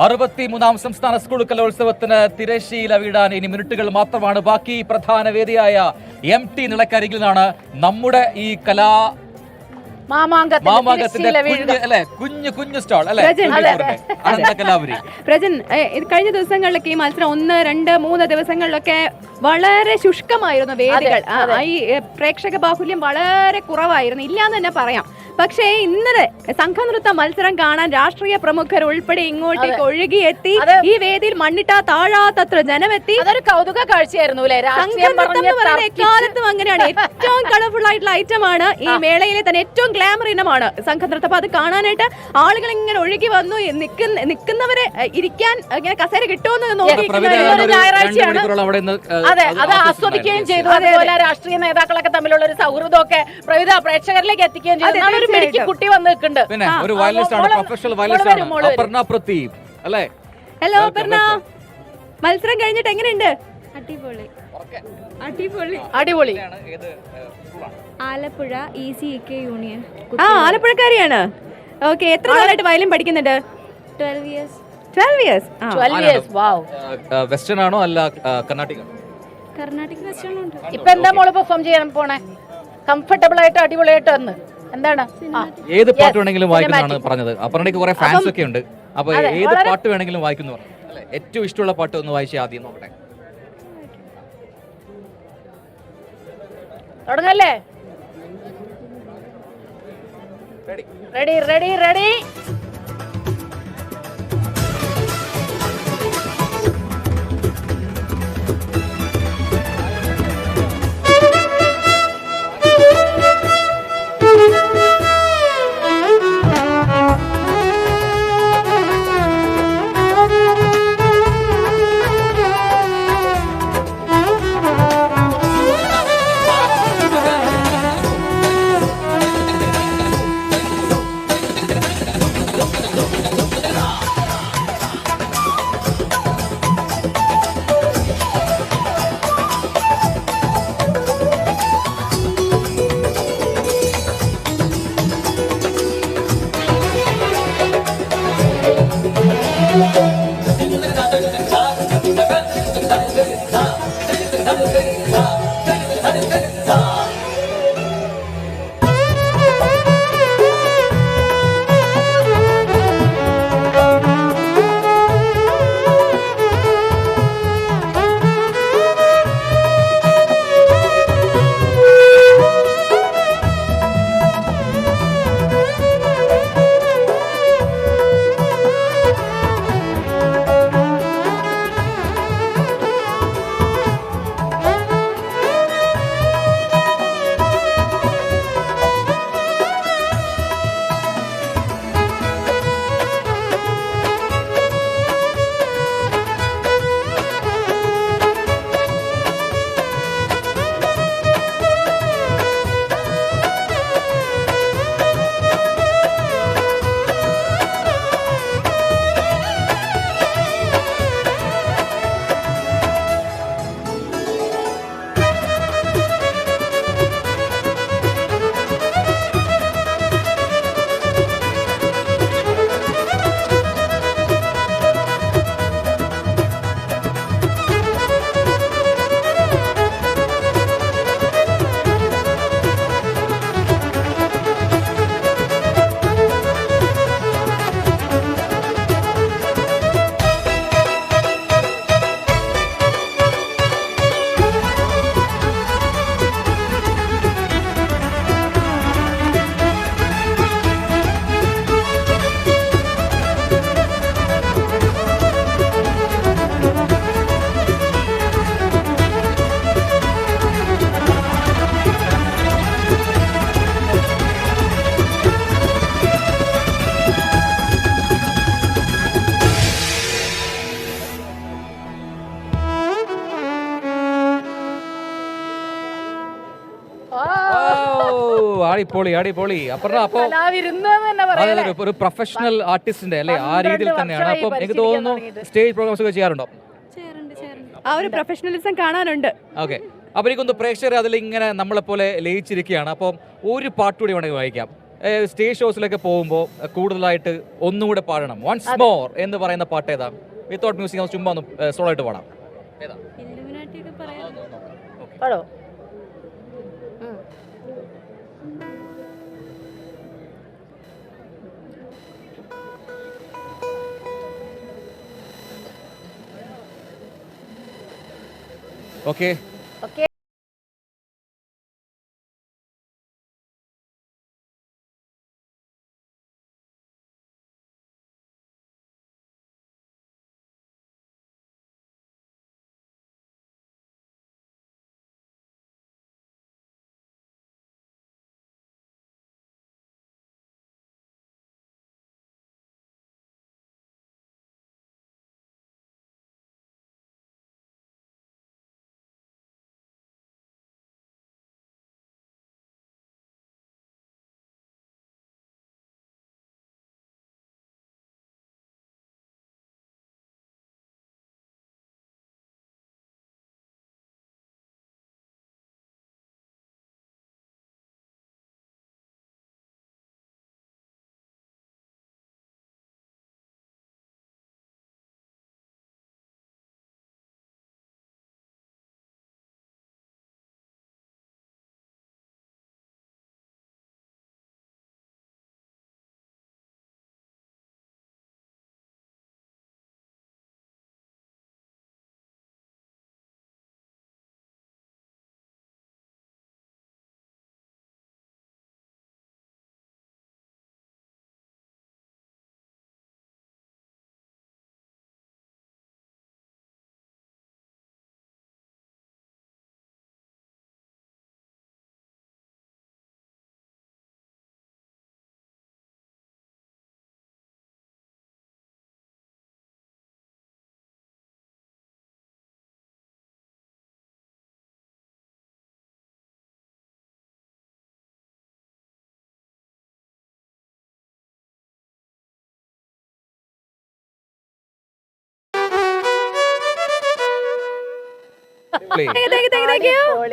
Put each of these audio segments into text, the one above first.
63ാം സംസ്ഥാന സ്കൂൾ കലോത്സവത്തിന് തിരശ്ശീല വീഴാൻ ഇനി മിനിറ്റുകൾ മാത്രമാണ് ബാക്കി. പ്രധാന വേദിയായ MT നിളക്കരികിൽ നിന്നാണ് നമ്മുടെ ഈ മാമാങ്കത്തിന്റെ കുഞ്ഞു സ്റ്റാൾ അല്ലെ കലാപുരി. പ്രജൻ, കഴിഞ്ഞ ദിവസങ്ങളിലൊക്കെ ഈ മത്സരം 1, 2, 3 ദിവസങ്ങളിലൊക്കെ വളരെ ശുഷ്കമായിരുന്നു വേദികൾ. ഈ പ്രേക്ഷക ബാഹുല്യം വളരെ കുറവായിരുന്നു, ഇല്ലാന്ന് തന്നെ പറയാം. പക്ഷേ ഇന്നലെ സംഘനൃത്ത മത്സരം കാണാൻ രാഷ്ട്രീയ പ്രമുഖർ ഉൾപ്പെടെ ഇങ്ങോട്ടേക്ക് ഒഴുകിയെത്തി. ഈ വേദിയിൽ മണ്ണിട്ടാ താഴാത്തത്ര ജനമെത്തി. അതൊരു കൗതുക കാഴ്ചയായിരുന്നു. എക്കാലത്തും അങ്ങനെയാണ്. ഏറ്റവും കളർഫുൾ ആയിട്ടുള്ള ഐറ്റമാണ് ഈ മേളയിലെ തന്നെ ഏറ്റവും ഗ്ലാമർ ഇനമാണ് സംഘനൃത്തം. അപ്പൊ അത് കാണാനായിട്ട് ആളുകൾ ഇങ്ങനെ ഒഴുകി വന്നു. നിൽക്കുന്നവരെ ഇരിക്കാൻ ഇങ്ങനെ കസേര കിട്ടുമെന്ന് നോക്കി ഞായറാഴ്ചയാണ്. അതെ, അത് ആസ്വദിക്കുകയും ചെയ്തു. അതുപോലെ രാഷ്ട്രീയ നേതാക്കളൊക്കെ തമ്മിലുള്ള ഒരു സൗഹൃദമൊക്കെ പ്രേക്ഷകരിലേക്ക് എത്തിക്കുകയും ചെയ്തു. കുട്ടി വന്ന് നിൽക്കുന്നുണ്ട്. പിന്നെ ഒരു വയലിനിസ്റ്റ് ആണ്, പ്രൊഫഷണൽ വയലിനിസ്റ്റ് ആണ് അപർണ പ്രദീപ് അല്ലേ? ഹലോ അപർണ, മത്സരം കഴിഞ്ഞിട്ട് എങ്ങനെയുണ്ട്? അടിപൊളി. Alappuzha ECEK union. ആലപ്പുഴക്കാരിയാണ്. ഓക്കെ, എത്ര നാളായിട്ട് വയലിൻ പഠിക്കുന്നുണ്ട്? 12 years. 12 years. വാവ്. വെസ്റ്റേൺ ആണോ അല്ല കർണാട്ടിക്? കർണാട്ടിക് വെസ്റ്റേൺ ഉണ്ട്. ഇപ്പൊ എന്താ മോള് പെർഫോം ചെയ്യാൻ പോണേ? കംഫർട്ടബിൾ ആയിട്ട് അടിപൊളിയായിട്ട് വന്ന് എന്താണ്? ഏത് പാട്ട് വേണമെങ്കിലും വായിക്കുന്നതാണ് പറഞ്ഞത്. അപർണയ്ക്ക് കുറെ ഫാൻസ് ഒക്കെ ഉണ്ട്. അപ്പൊ ഏത് പാട്ട് വേണമെങ്കിലും വായിക്കുന്നു പറഞ്ഞു. ഏറ്റവും ഇഷ്ടമുള്ള പാട്ട് ഒന്ന് വായിച്ച് ആദ്യം നോക്കട്ടെ. തുടങ്ങല്ലേ? Ready ready ready. അടിപൊളി അടിപൊളി. അപർണ, അപ്പൊ ഒരു പ്രൊഫഷണൽ ആർട്ടിസ്റ്റിന്റെ അല്ലെ ആ രീതിയിൽ തന്നെയാണ്. അപ്പം എനിക്ക് തോന്നുന്നു സ്റ്റേജ് പ്രോഗ്രാംസ് ഒക്കെ ചെയ്യാറുണ്ടോ? ആ ഒരു പ്രൊഫഷണലിസം കാണാനുണ്ട്. ഓക്കെ, അപ്പൊ എനിക്കൊന്ന് പ്രേക്ഷകർ അതിൽ ഇങ്ങനെ നമ്മളെ പോലെ ലയിച്ചിരിക്കുകയാണ്. അപ്പം ഒരു പാട്ടുകൂടി വേണമെങ്കിൽ വായിക്കാം. സ്റ്റേജ് ഷോസിലൊക്കെ പോകുമ്പോൾ കൂടുതലായിട്ട് ഒന്നുകൂടെ പാടണം, വൺസ് മോർ എന്ന് പറയുന്ന പാട്ട് ഏതാ? വിത്തൗട്ട് മ്യൂസിക് ചുമ്മാ ഒന്ന് സോളോ ആയിട്ട് പാടാം. ഏതാ? ഇല്ലുമിനാട്ടി ഒക്കെ പറയാം. പാടോ? ഓക്കെ. ഓക്കെ.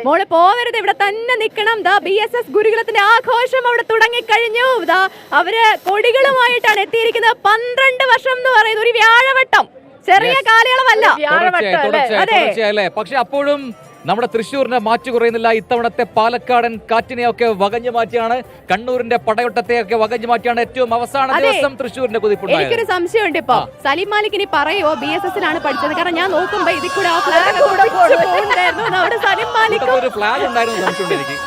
മോള് പോവരുത്, ഇവിടെ തന്നെ നിക്കണം. ദാ BSS ഗുരുകുലത്തിന്റെ ആഘോഷം അവിടെ തുടങ്ങിക്കഴിഞ്ഞു. ദാ അവര് കൊടികളുമായിട്ടാണ് എത്തിയിരിക്കുന്നത്. 12 വർഷം എന്ന് പറയുന്നത് ഒരു വ്യാഴവട്ടം, ചെറിയ കാലയളവല്ല. അല്ലേ? പക്ഷെ അപ്പോഴും നമ്മുടെ തൃശ്ശൂരിനെ മാറ്റി കുറയുന്നില്ല. ഇത്തവണത്തെ പാലക്കാടൻ കാറ്റിനെയൊക്കെ വകഞ്ഞു മാറ്റിയാണ്, കണ്ണൂരിന്റെ പടയോട്ടത്തെയൊക്കെ വകഞ്ഞു മാറ്റിയാണ് ഏറ്റവും അവസാന ദിവസം തൃശ്ശൂരിന്റെ കുതിപ്പുണ്ടായത്. എനിക്കൊരു സംശയമുണ്ട്. ഇപ്പൊ സലീം മാലിക് ഇനി പറയോ BSS-ലാണ് പഠിച്ചത്? കാരണം ഞാൻ നോക്കുമ്പോ ഇതിൽ കൂടെ ഒരു ഫ്ലാഗ് ഉണ്ടായിരുന്നു സംശയമുണ്ട് എനിക്ക്.